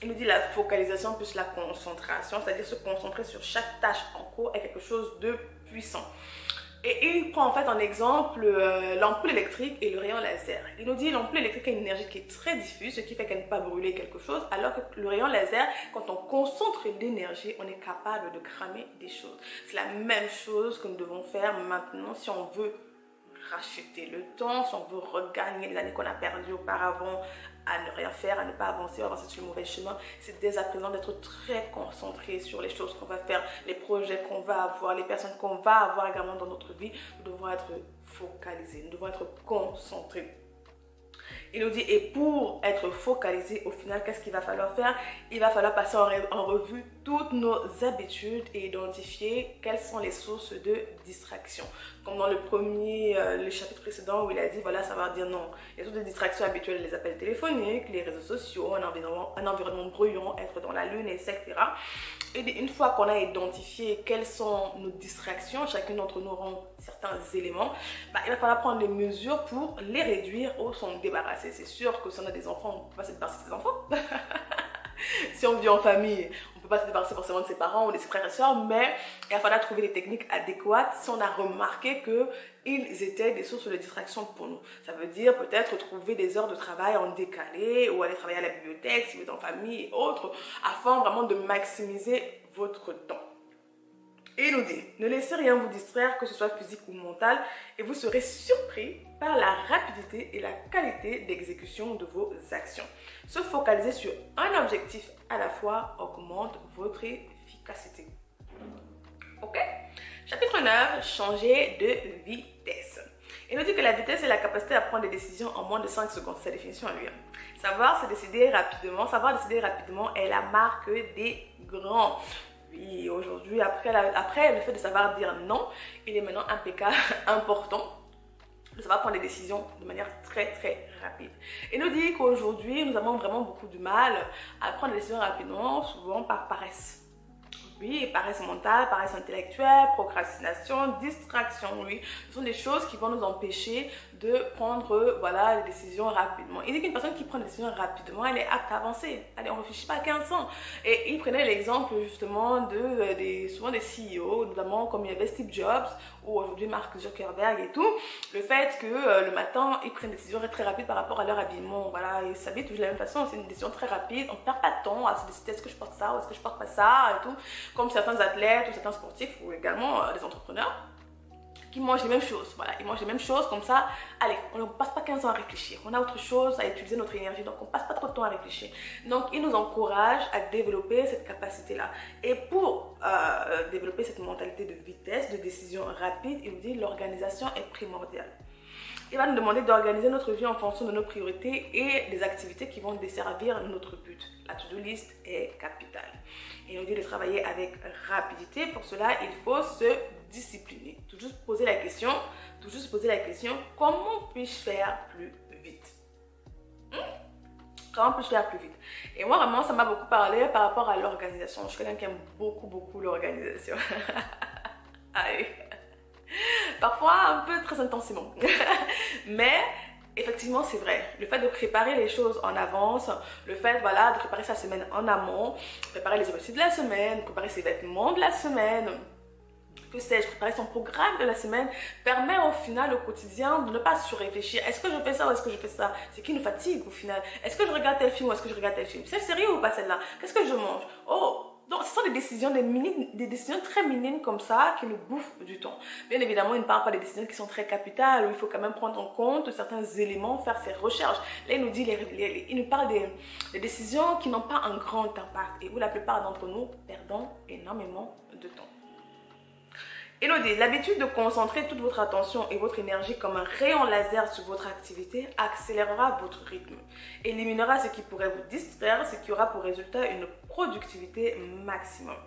Il nous dit la focalisation plus la concentration, c'est-à-dire se concentrer sur chaque tâche en cours est quelque chose de puissant. Et il prend en fait en exemple l'ampoule électrique et le rayon laser. Il nous dit l'ampoule électrique a une énergie qui est très diffuse, ce qui fait qu'elle ne peut pas brûler quelque chose, alors que le rayon laser, quand on concentre l'énergie, on est capable de cramer des choses. C'est la même chose que nous devons faire maintenant si on veut racheter le temps, si on veut regagner les années qu'on a perdues auparavant à ne rien faire, à ne pas avancer, à avancer sur le mauvais chemin. C'est dès à présent d'être très concentré sur les choses qu'on va faire, les projets qu'on va avoir, les personnes qu'on va avoir également dans notre vie. Nous devons être focalisés, nous devons être concentrés. Il nous dit, et pour être focalisé, au final, qu'est-ce qu'il va falloir faire? Il va falloir passer en revue toutes nos habitudes et identifier quelles sont les sources de distraction. Comme dans le chapitre précédent où il a dit, voilà, ça va dire non. Les sources de distraction habituelles, les appels téléphoniques, les réseaux sociaux, un environnement bruyant, être dans la lune, etc. Et une fois qu'on a identifié quelles sont nos distractions, chacune d'entre nous auront certains éléments, il va falloir prendre des mesures pour les réduire ou s'en débarrasser. C'est sûr que si on a des enfants, on ne peut pas se débarrasser des enfants. Si on vit en famille, on ne peut pas se débarrasser forcément de ses parents ou de ses frères et sœurs, mais il va falloir trouver des techniques adéquates si on a remarqué qu'ils étaient des sources de distraction pour nous. Ça veut dire peut-être trouver des heures de travail en décalé ou aller travailler à la bibliothèque si vous êtes en famille et autres, afin vraiment de maximiser votre temps. Et il nous dit, ne laissez rien vous distraire, que ce soit physique ou mental, et vous serez surpris par la rapidité et la qualité d'exécution de vos actions. Se focaliser sur un objectif à la fois augmente votre efficacité. Ok? Chapitre 9, changer de vitesse. Il nous dit que la vitesse est la capacité à prendre des décisions en moins de 5 secondes. C'est sa définition à lui. Savoir décider rapidement est la marque des grands. Oui, aujourd'hui, après le fait de savoir dire non, il est maintenant important de savoir prendre des décisions de manière très très rapide. Il nous dit qu'aujourd'hui, nous avons vraiment beaucoup de mal à prendre des décisions rapidement, souvent par paresse. Oui, paresse mentale, paresse intellectuelle, procrastination, distraction, oui. Ce sont des choses qui vont nous empêcher de prendre les décisions rapidement. Il dit qu'une personne qui prend des décisions rapidement, elle est apte à avancer. Allez, on ne réfléchit pas à 15 ans. Et il prenait l'exemple justement souvent des CEO, notamment comme il y avait Steve Jobs ou aujourd'hui Mark Zuckerberg et tout. Le fait que le matin, ils prennent des décisions très rapides par rapport à leur habillement. Voilà, ils s'habillent tous de la même façon, c'est une décision très rapide. On ne perd pas de temps à se décider est-ce que je porte ça ou est-ce que je porte pas ça et tout. Comme certains athlètes ou certains sportifs ou également des entrepreneurs qui mangent les mêmes choses. Voilà, ils mangent les mêmes choses comme ça. Allez, on ne passe pas 15 ans à réfléchir. On a autre chose à utiliser notre énergie, donc on ne passe pas trop de temps à réfléchir. Donc, il nous encourage à développer cette capacité-là. Et pour développer cette mentalité de vitesse, de décision rapide, il nous dit l'organisation est primordiale. Il va nous demander d'organiser notre vie en fonction de nos priorités et des activités qui vont desservir notre but. La to-do list est capitale. Et il nous dit de travailler avec rapidité. Pour cela, il faut se discipliner. Toujours se poser la question, comment puis-je faire plus vite? Comment puis-je faire plus vite? Et moi, vraiment, ça m'a beaucoup parlé par rapport à l'organisation. Je suis quelqu'un qui aime beaucoup l'organisation. Allez. Parfois un peu très intensément. Mais effectivement, c'est vrai. Le fait de préparer les choses en avance, le fait voilà, de préparer sa semaine en amont, préparer les objectifs de la semaine, préparer ses vêtements de la semaine, que sais-je, préparer son programme de la semaine, permet au final, au quotidien, de ne pas surréfléchir. Est-ce que je fais ça ou est-ce que je fais ça? C'est qui nous fatigue au final? Est-ce que je regarde tel film ou est-ce que je regarde tel film? C'est sérieux ou pas celle-là? Qu'est-ce que je mange? Oh! Donc, ce sont des décisions, des décisions très minimes comme ça qui nous bouffent du temps. Bien évidemment, il ne parle pas des décisions qui sont très capitales, où il faut quand même prendre en compte certains éléments, faire ses recherches. Là, il nous dit, il nous parle des décisions qui n'ont pas un grand impact et où la plupart d'entre nous perdons énormément de temps. Il nous dit, l'habitude de concentrer toute votre attention et votre énergie comme un rayon laser sur votre activité accélérera votre rythme, éliminera ce qui pourrait vous distraire, ce qui aura pour résultat une productivité maximum.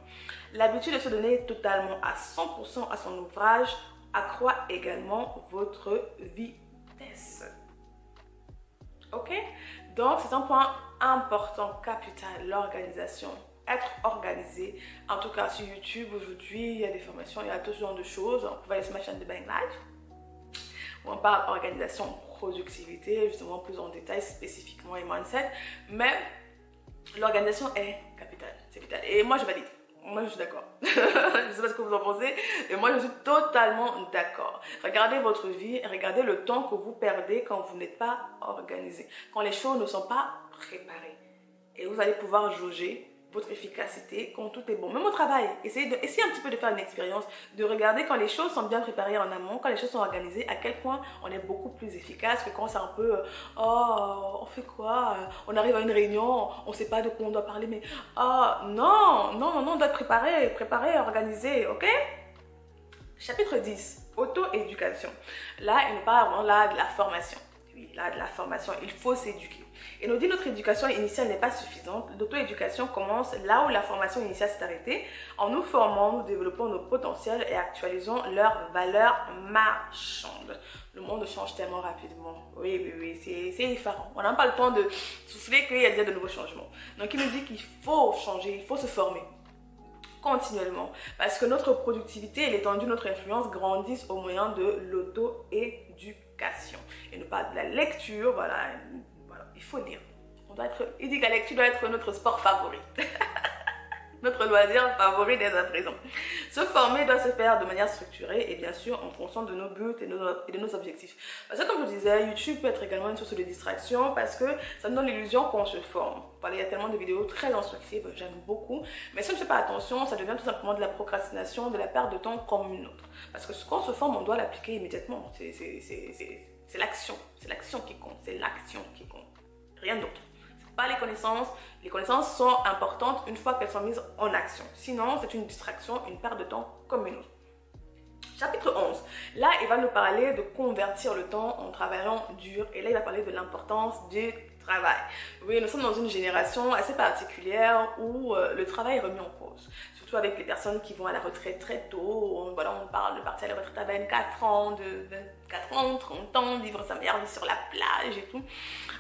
L'habitude de se donner totalement à 100% à son ouvrage accroît également votre vitesse. Ok? Donc, c'est un point important, capital, l'organisation. Être organisé. En tout cas, sur YouTube, aujourd'hui, il y a des formations, il y a tout ce genre de choses. Vous pouvez aller sur ma chaîne de Bang Life, où on parle organisation, productivité, justement plus en détail, spécifiquement et mindset. Mais l'organisation est capitale. C'est vital. Et moi, je valide. Moi, je suis d'accord. Je ne sais pas ce que vous en pensez, mais moi, je suis totalement d'accord. Regardez votre vie, regardez le temps que vous perdez quand vous n'êtes pas organisé, quand les choses ne sont pas préparées. Et vous allez pouvoir jauger votre efficacité quand tout est bon. Même au travail, essayez un petit peu de faire une expérience, de regarder quand les choses sont bien préparées en amont, quand les choses sont organisées, à quel point on est beaucoup plus efficace que quand c'est un peu oh, on fait quoi? On arrive à une réunion, on ne sait pas de quoi on doit parler, mais non, on doit être préparé, organisé, ok? Chapitre 10, auto-éducation. Là, il nous parle vraiment là de la formation. Oui, là, de la formation, il faut s'éduquer. Et nous dit notre éducation initiale n'est pas suffisante. L'auto-éducation commence là où la formation initiale s'est arrêtée. En nous formant, nous développons nos potentiels et actualisons leurs valeurs marchandes. Le monde change tellement rapidement. Oui, c'est effarant. On n'a pas le temps de souffler qu'il y a déjà de nouveaux changements. Donc il nous dit qu'il faut changer, il faut se former continuellement. Parce que notre productivité et l'étendue de notre influence grandissent au moyen de l'auto-éducation. Et nous parle de la lecture, voilà, il faut lire. Il dit que la lecture doit être notre sport favori. Notre loisir favori dès à présent. Se former doit se faire de manière structurée et bien sûr en fonction de nos buts et de nos objectifs. Parce que comme je disais, YouTube peut être également une source de distraction parce que ça nous donne l'illusion qu'on se forme. Voilà, il y a tellement de vidéos très instructives, j'aime beaucoup. Mais si on ne fait pas attention, ça devient tout simplement de la procrastination, de la perte de temps comme une autre. Parce que quand on se forme, on doit l'appliquer immédiatement. C'est l'action. C'est l'action qui compte. C'est l'action qui compte. Rien d'autre. Pas les connaissances. Les connaissances sont importantes une fois qu'elles sont mises en action. Sinon, c'est une distraction, une perte de temps comme une autre. Chapitre 11. Là, il va nous parler de convertir le temps en travaillant dur. Et là, il va parler de l'importance du travail. Oui, nous sommes dans une génération assez particulière où le travail est remis en cause. Surtout avec les personnes qui vont à la retraite très tôt. Voilà, on parle de partir à la retraite à 24 ans, de 24 ans, 30 ans, vivre sa meilleure vie sur la plage et tout.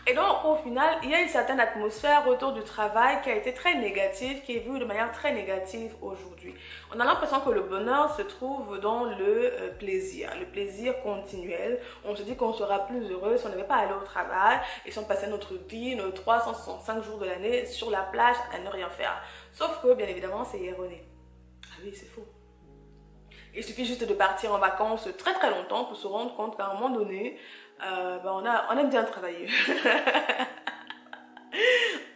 Et donc, au final, il y a une certaine atmosphère autour du travail qui a été très négative, qui est vue de manière très négative aujourd'hui. On a l'impression que le bonheur se trouve dans le plaisir continuel. On se dit qu'on sera plus heureux si on n'avait pas à aller au travail et si on passait notre vie, nos 365 jours de l'année sur la plage à ne rien faire. Sauf que, bien évidemment, c'est erroné. Ah oui, c'est faux. Il suffit juste de partir en vacances très très longtemps pour se rendre compte qu'à un moment donné, on aime bien travailler.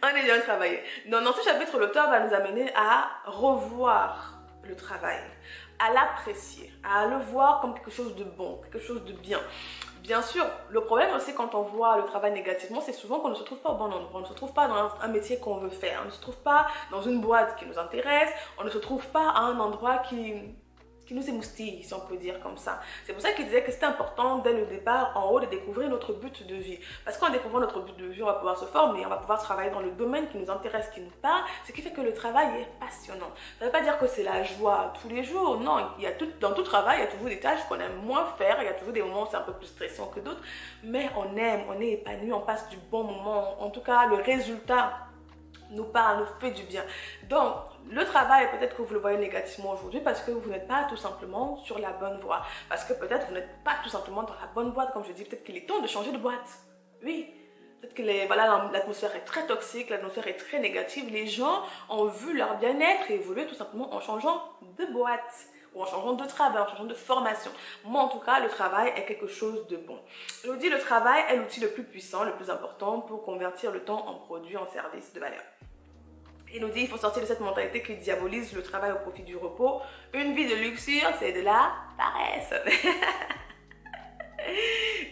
On aime bien travailler. Donc, dans ce chapitre, l'auteur va nous amener à revoir le travail, à l'apprécier, à le voir comme quelque chose de bon, quelque chose de bien. Bien sûr, le problème aussi quand on voit le travail négativement, c'est souvent qu'on ne se trouve pas au bon endroit, on ne se trouve pas dans un métier qu'on veut faire, on ne se trouve pas dans une boîte qui nous intéresse, on ne se trouve pas à un endroit qui qui nous émoustille, si on peut dire comme ça. C'est pour ça qu'il disait que c'était important dès le départ, en haut, de découvrir notre but de vie. Parce qu'en découvrant notre but de vie, on va pouvoir se former, on va pouvoir travailler dans le domaine qui nous intéresse, qui nous parle, ce qui fait que le travail est passionnant. Ça ne veut pas dire que c'est la joie tous les jours, non. Dans tout travail, il y a toujours des tâches qu'on aime moins faire, il y a toujours des moments où c'est un peu plus stressant que d'autres, mais on aime, on est épanoui, on passe du bon moment. En tout cas, le résultat nous parle, nous fait du bien. Donc, le travail, peut-être que vous le voyez négativement aujourd'hui parce que vous n'êtes pas tout simplement sur la bonne voie. Parce que peut-être vous n'êtes pas tout simplement dans la bonne boîte, comme je dis. Peut-être qu'il est temps de changer de boîte. Oui. Peut-être que l'atmosphère est très toxique, l'atmosphère est très négative. Les gens ont vu leur bien-être évoluer tout simplement en changeant de boîte ou en changeant de travail, en changeant de formation. Moi, en tout cas, le travail est quelque chose de bon. Je vous dis, le travail est l'outil le plus puissant, le plus important pour convertir le temps en produit, en service de valeur. Il nous dit qu'il faut sortir de cette mentalité qui diabolise le travail au profit du repos. Une vie de luxure, c'est de la paresse.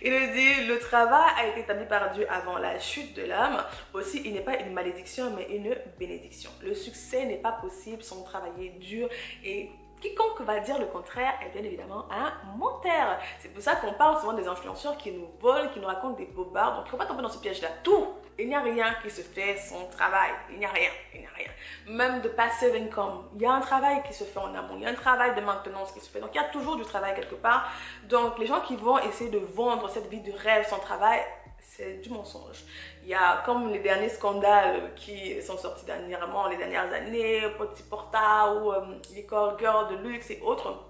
Il nous dit le travail a été établi par Dieu avant la chute de l'homme. Aussi, il n'est pas une malédiction, mais une bénédiction. Le succès n'est pas possible sans travailler dur et quiconque va dire le contraire est bien évidemment un menteur. C'est pour ça qu'on parle souvent des influenceurs qui nous volent, qui nous racontent des bobards. Donc, il ne faut pas tomber dans ce piège-là. Tout, il n'y a rien qui se fait sans travail. Il n'y a rien, il n'y a rien. Même de passive income, il y a un travail qui se fait en amont. Il y a un travail de maintenance qui se fait. Donc, il y a toujours du travail quelque part. Donc, les gens qui vont essayer de vendre cette vie de rêve sans travail, c'est du mensonge. Il y a comme les derniers scandales qui sont sortis dernièrement, les dernières années, Petit Porta ou les call girls de luxe et autres.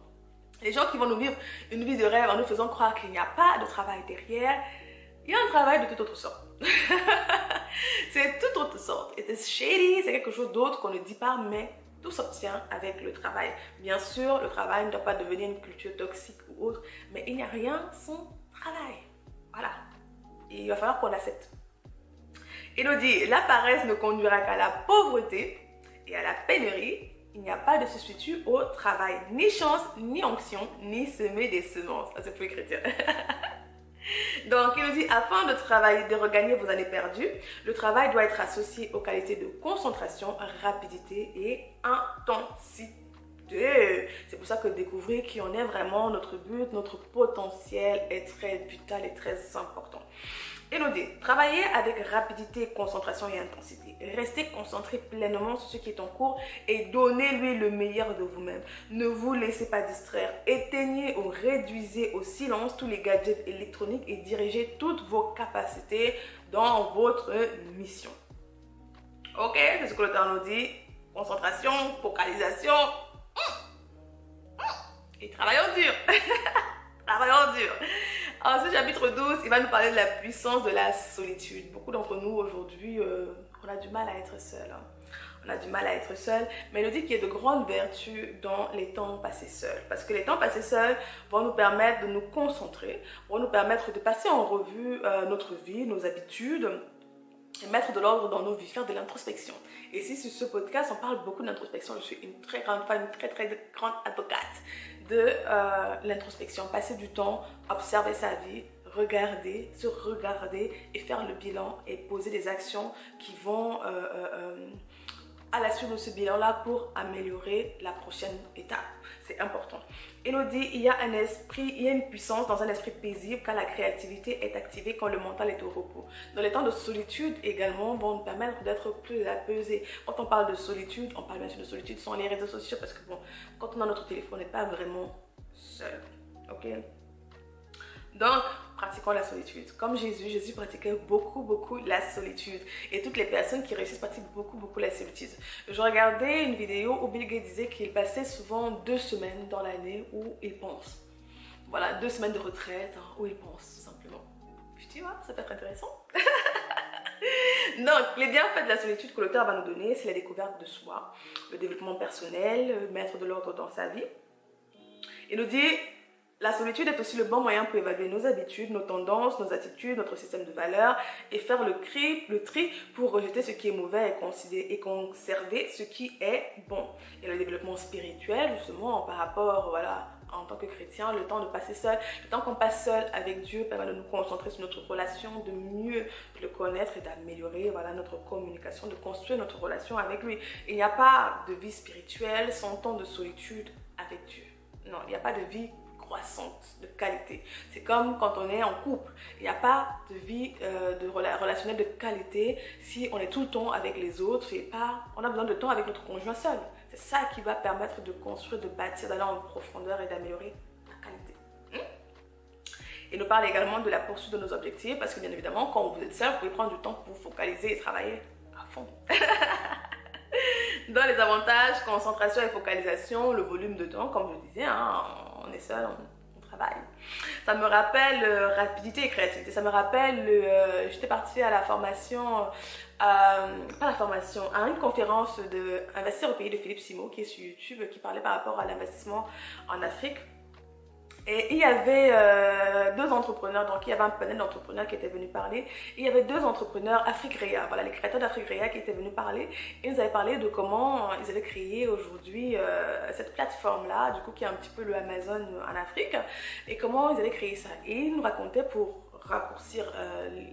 Les gens qui vont nous vivre une vie de rêve en nous faisant croire qu'il n'y a pas de travail derrière, il y a un travail de toute autre sorte. C'est toute autre sorte. It is shady, c'est quelque chose d'autre qu'on ne dit pas, mais tout s'obtient avec le travail. Bien sûr, le travail ne doit pas devenir une culture toxique ou autre, mais il n'y a rien sans travail. Voilà. Et il va falloir qu'on l'accepte. Il nous dit, la paresse ne conduira qu'à la pauvreté et à la pénurie. Il n'y a pas de substitut au travail. Ni chance, ni onction, ni semer des semences. Ça, c'est plus chrétien. Donc, il nous dit, afin de travailler, de regagner vos années perdues, le travail doit être associé aux qualités de concentration, rapidité et intensité. C'est pour ça que découvrir qui on est vraiment, notre but, notre potentiel est très vital et très important. Il nous dit, travaillez avec rapidité, concentration et intensité. Restez concentré pleinement sur ce qui est en cours et donnez-lui le meilleur de vous-même. Ne vous laissez pas distraire. Éteignez ou réduisez au silence tous les gadgets électroniques et dirigez toutes vos capacités dans votre mission. Ok, c'est ce que le temps nous dit. Concentration, focalisation. Et travaillons dur. Travaillons dur. Alors, ce chapitre 12, il va nous parler de la puissance de la solitude. Beaucoup d'entre nous aujourd'hui, on a du mal à être seul. On a du mal à être seul, mais il nous dit qu'il y a de grandes vertus dans les temps passés seuls. Parce que les temps passés seuls vont nous permettre de nous concentrer, vont nous permettre de passer en revue notre vie, nos habitudes, et mettre de l'ordre dans nos vies, faire de l'introspection. Et si sur ce podcast, on parle beaucoup d'introspection, je suis une très grande fan, une très grande advocate de l'introspection. Passer du temps, observer sa vie, regarder, se regarder et faire le bilan et poser des actions qui vont à la suite de ce bilan-là pour améliorer la prochaine étape. C'est important. Il nous dit, il y a un esprit, il y a une puissance dans un esprit paisible quand la créativité est activée, quand le mental est au repos. Dans les temps de solitude également vont nous permettre d'être plus apaisés. Quand on parle de solitude, on parle bien sûr de solitude sur les réseaux sociaux parce que bon, quand on a notre téléphone, on n'est pas vraiment seul. Ok? Donc, pratiquons la solitude. Comme Jésus pratiquait beaucoup la solitude. Et toutes les personnes qui réussissent pratiquent beaucoup la solitude. Je regardais une vidéo où Bill Gates disait qu'il passait souvent 2 semaines dans l'année où il pense. Voilà, 2 semaines de retraite où il pense, tout simplement. Tu vois, ça peut être intéressant. Donc, les bienfaits de la solitude que l'auteur va nous donner, c'est la découverte de soi, le développement personnel, mettre de l'ordre dans sa vie. Il nous dit... La solitude est aussi le bon moyen pour évaluer nos habitudes, nos tendances, nos attitudes, notre système de valeurs et faire le tri pour rejeter ce qui est mauvais et conserver ce qui est bon. Et le développement spirituel, justement, par rapport, voilà, en tant que chrétien, le temps de passer seul, le temps qu'on passe seul avec Dieu permet de nous concentrer sur notre relation, de mieux le connaître et d'améliorer, voilà, notre communication, de construire notre relation avec lui. Il n'y a pas de vie spirituelle sans temps de solitude avec Dieu. Non, il n'y a pas de vie croissante, de qualité. C'est comme quand on est en couple. Il n'y a pas de vie relationnelle de qualité si on est tout le temps avec les autres et pas, on a besoin de temps avec notre conjoint seul. C'est ça qui va permettre de construire, de bâtir, d'aller en profondeur et d'améliorer la qualité. Il nous parle également de la poursuite de nos objectifs parce que bien évidemment, quand vous êtes seul, vous pouvez prendre du temps pour vous focaliser et travailler à fond. Dans les avantages, concentration et focalisation, le volume de temps, comme je disais, hein, on est seul, on travaille. Ça me rappelle rapidité et créativité. Ça me rappelle, j'étais partie à la formation, pas la formation, à une conférence de Investir au pays de Philippe Simo, qui est sur YouTube, qui parlait par rapport à l'investissement en Afrique. Et il y avait deux entrepreneurs, donc il y avait un panel d'entrepreneurs qui étaient venus parler. Et il y avait deux entrepreneurs Africrea, voilà, les créateurs d'Africrea qui étaient venus parler. Et ils avaient parlé de comment ils avaient créé aujourd'hui cette plateforme-là, du coup qui est un petit peu le Amazon en Afrique, et comment ils avaient créé ça. Et ils nous racontaient, pour raccourcir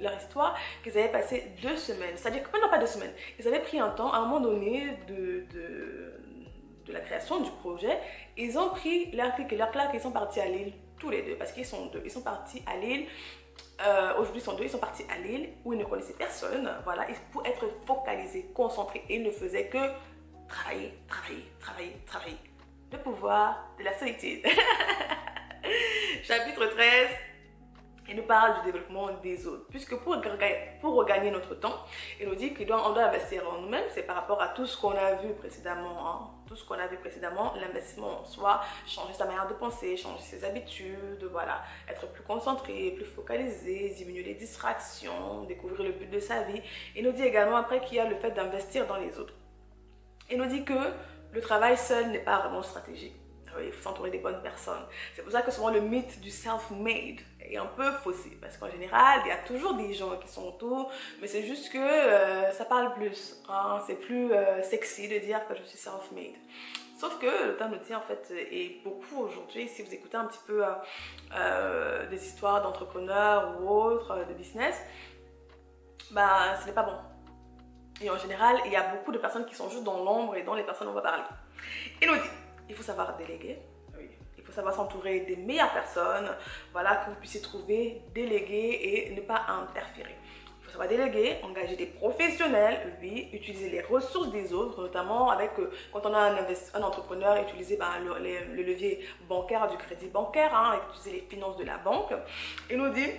leur histoire, qu'ils avaient passé 2 semaines, c'est-à-dire que non, pas 2 semaines, ils avaient pris un temps à un moment donné de la création du projet. Ils ont pris leur clic et leur claque, ils sont partis à Lille tous les deux, parce qu'ils sont deux. Ils sont partis à Lille, aujourd'hui ils sont deux, ils sont partis à Lille où ils ne connaissaient personne, voilà, pour être focalisés, concentrés, et ils ne faisaient que travailler, travailler, travailler, travailler. Le pouvoir de la solitude. Chapitre 13. Il nous parle du développement des autres, puisque pour regagner notre temps, il nous dit qu'on doit investir en nous-mêmes. C'est par rapport à tout ce qu'on a vu précédemment, hein. Tout ce qu'on a vu précédemment, l'investissement en soi, changer sa manière de penser, changer ses habitudes, voilà, être plus concentré, plus focalisé, diminuer les distractions, découvrir le but de sa vie. Il nous dit également après qu'il y a le fait d'investir dans les autres. Il nous dit que le travail seul n'est pas vraiment stratégique. Oui, il faut s'entourer des bonnes personnes. C'est pour ça que souvent le mythe du self-made est un peu faussé. Parce qu'en général, il y a toujours des gens qui sont autour, mais c'est juste que ça parle plus. Hein. C'est plus sexy de dire que je suis self-made. Sauf que le terme outil, en fait, et beaucoup aujourd'hui, si vous écoutez un petit peu des histoires d'entrepreneurs ou autres, de business, bah, ce n'est pas bon. Et en général, il y a beaucoup de personnes qui sont juste dans l'ombre et dont les personnes on va parler. Il nous dit, il faut savoir déléguer, oui. Il faut savoir s'entourer des meilleures personnes, voilà, que vous puissiez trouver, déléguer et ne pas interférer. Il faut savoir déléguer, engager des professionnels, oui, utiliser les ressources des autres, notamment avec, quand on a un entrepreneur, utiliser le levier bancaire du crédit bancaire, hein, utiliser les finances de la banque. Il nous dit,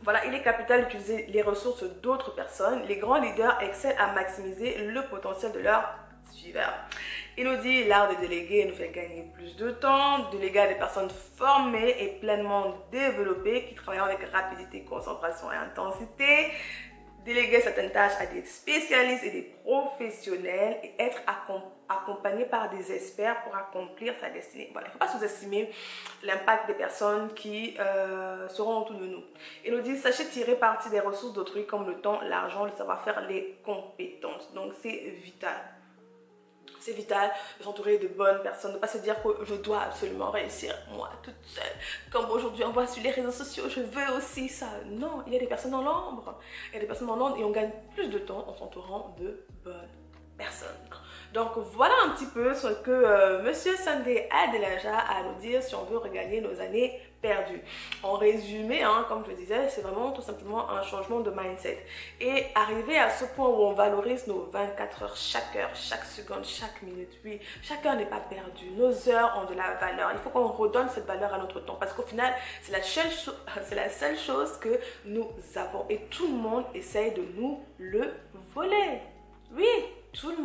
voilà, il est capital d'utiliser les ressources d'autres personnes. Les grands leaders excellent à maximiser le potentiel de leurs suiveurs. Il nous dit l'art de déléguer nous fait gagner plus de temps, déléguer à des personnes formées et pleinement développées qui travaillent avec rapidité, concentration et intensité. Déléguer certaines tâches à des spécialistes et des professionnels et être accompagné par des experts pour accomplir sa destinée. Voilà, il ne faut pas sous-estimer l'impact des personnes qui seront autour de nous. Il nous dit, sachez tirer parti des ressources d'autrui comme le temps, l'argent, le savoir-faire, les compétences. Donc, c'est vital. C'est vital de s'entourer de bonnes personnes, de ne pas se dire que je dois absolument réussir moi toute seule. Comme aujourd'hui on voit sur les réseaux sociaux, je veux aussi ça. Non, il y a des personnes dans l'ombre. Il y a des personnes dans l'ombre et on gagne plus de temps en s'entourant de bonnes personnes. Donc voilà un petit peu ce que Monsieur Sunday Adelaja a à nous dire si on veut regagner nos années perdues. En résumé, hein, comme je le disais, c'est vraiment tout simplement un changement de mindset. Et arriver à ce point où on valorise nos 24 heures, chaque seconde, chaque minute. Oui, chaque heure n'est pas perdue. Nos heures ont de la valeur. Il faut qu'on redonne cette valeur à notre temps parce qu'au final, c'est la seule chose que nous avons. Et tout le monde essaye de nous le voler. Oui, tout le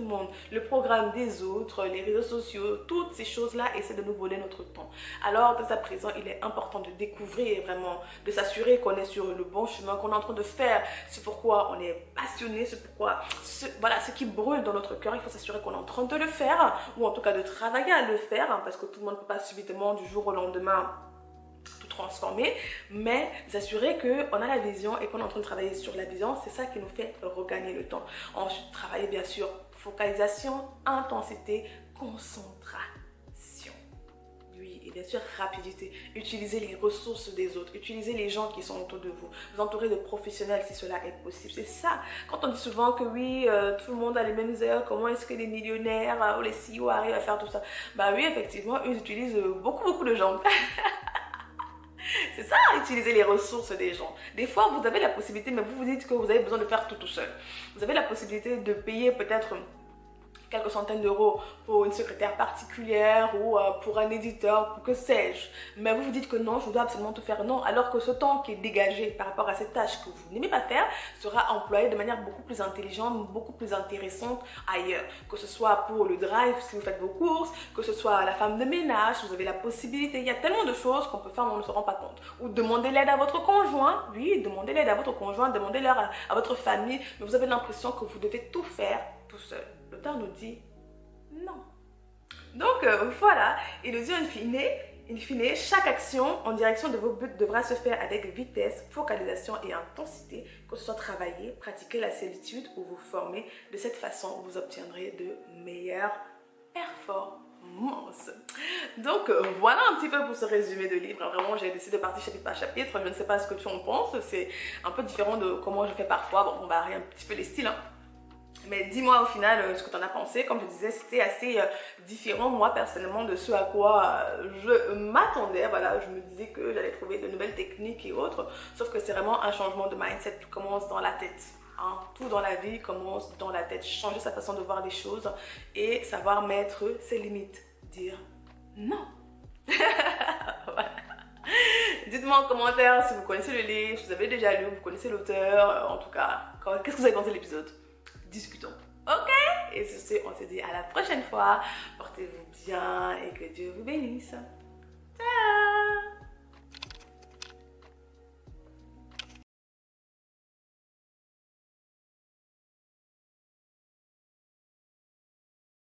monde. Le programme des autres, les réseaux sociaux, toutes ces choses-là essaient de nous voler notre temps. Alors, dès à présent, il est important de découvrir vraiment, de s'assurer qu'on est sur le bon chemin, qu'on est en train de faire ce pourquoi on est passionné, voilà, ce qui brûle dans notre cœur. Il faut s'assurer qu'on est en train de le faire, ou en tout cas de travailler à le faire, hein, parce que tout le monde ne peut pas subitement du jour au lendemain tout transformer, mais s'assurer qu'on a la vision et qu'on est en train de travailler sur la vision, c'est ça qui nous fait regagner le temps. Ensuite, travailler bien sûr, focalisation, intensité, concentration. Oui, et bien sûr, rapidité. Utilisez les ressources des autres. Utilisez les gens qui sont autour de vous. Vous entourez de professionnels si cela est possible. C'est ça. Quand on dit souvent que oui, tout le monde a les mêmes heures, comment est-ce que les millionnaires ou les CEO arrivent à faire tout ça? Bah oui, effectivement, ils utilisent beaucoup de gens. C'est ça, utiliser les ressources des gens. Des fois, vous avez la possibilité, mais vous vous dites que vous avez besoin de faire tout seul. Vous avez la possibilité de payer peut-être quelques centaines d'euros pour une secrétaire particulière ou pour un éditeur, pour que sais-je. Mais vous vous dites que non, je dois absolument tout faire. Non, alors que ce temps qui est dégagé par rapport à cette tâche que vous n'aimez pas faire sera employé de manière beaucoup plus intelligente, beaucoup plus intéressante ailleurs. Que ce soit pour le drive si vous faites vos courses, que ce soit la femme de ménage, vous avez la possibilité. Il y a tellement de choses qu'on peut faire, mais on ne se rend pas compte. Ou demander l'aide à votre conjoint. Oui, demandez l'aide à votre conjoint, demandez l'aide à votre famille. Mais vous avez l'impression que vous devez tout faire tout seul. L'auteur nous dit non. Donc voilà, il nous dit in fine, chaque action en direction de vos buts devra se faire avec vitesse, focalisation et intensité, que ce soit travailler, pratiquer la solitude ou vous former. De cette façon, vous obtiendrez de meilleures performances. Donc voilà un petit peu pour ce résumé de livre. Vraiment, j'ai décidé de partir chapitre par chapitre. Je ne sais pas ce que tu en penses. C'est un peu différent de comment je fais parfois. Bon, on varie un petit peu les styles, hein. Mais dis-moi au final ce que tu en as pensé. Comme je disais, c'était assez différent moi personnellement de ce à quoi je m'attendais. Voilà, je me disais que j'allais trouver de nouvelles techniques et autres. Sauf que c'est vraiment un changement de mindset qui commence dans la tête. Hein. Tout dans la vie commence dans la tête. Changer sa façon de voir les choses et savoir mettre ses limites. Dire non. Voilà. Dites-moi en commentaire si vous connaissez le livre, si vous avez déjà lu, vous connaissez l'auteur. En tout cas, qu'est-ce que vous avez pensé de l'épisode? Discutons. Ok? Et sur ce, on se dit à la prochaine fois. Portez-vous bien et que Dieu vous bénisse.